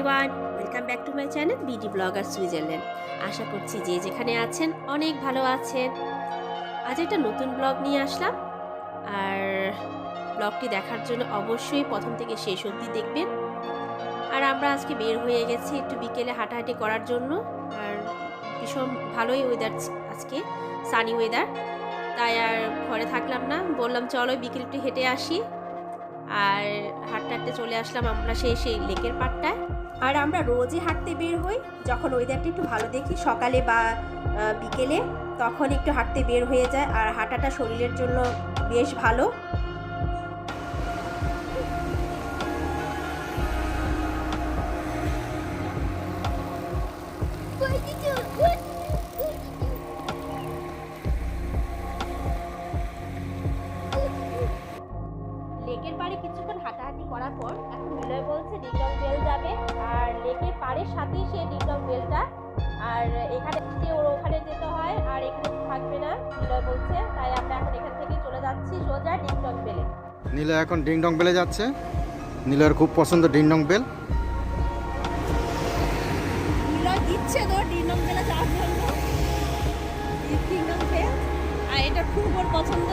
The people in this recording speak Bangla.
Everyone, welcome back to my channel BD blogger Switzerland. আশা করছি যে যেখানে আছেন অনেক ভালো আছেন। আজ একটা নতুন ব্লগ নিয়ে আসলাম, আর ব্লগটি দেখার জন্য অবশ্যই প্রথম থেকে শেষ অবধি দেখবেন। আর আমরা আজকে বের হয়ে গেছি একটু বিকেলে হাঁটাহাঁটি করার জন্য। আর ভীষণ ভালোই ওয়েদার, আজকে সানি ওয়েদার। তাই আর ঘরে থাকলাম না, বললাম চলো বিকেল একটু হেঁটে আসি। আর হাঁটতে হাঁটতে চলে আসলাম আমরা সেই লেকের পাড়টায়। আর আমরা রোজই হাঁটতে বের হই যখন ওয়েদারটা একটু ভালো দেখি, সকালে বা বিকেলে, তখন একটু হাঁটতে বের হয়ে যায়। আর হাঁটাটা শরীরের জন্য বেশ ভালো। লেকের পাড়ে কিছুক্ষণ হাঁটাহাঁটি করার পর এখন নিলয় বলছে ডিংডং বেল যাবে, আর লেকের পাড়ের সাথেই সে ডিংডং বেলটা। আর এখানে যে ওর ওখানে যেতে হয়, আর এখানে থাকবে না নিলয় বলছে। তাই আমরা এখন এখান থেকে চলে যাচ্ছি সোজা ডিংডং বেলে। নীলা এখন ডিংডং বেলে যাচ্ছে। নীলার খুব পছন্দ ডিংডং বেল। নিলয় দিচ্ছে তো ডিংডং বেলে যাওয়ার জন্য, ডিংডং বেল, আর এটা খুব ওর পছন্দ।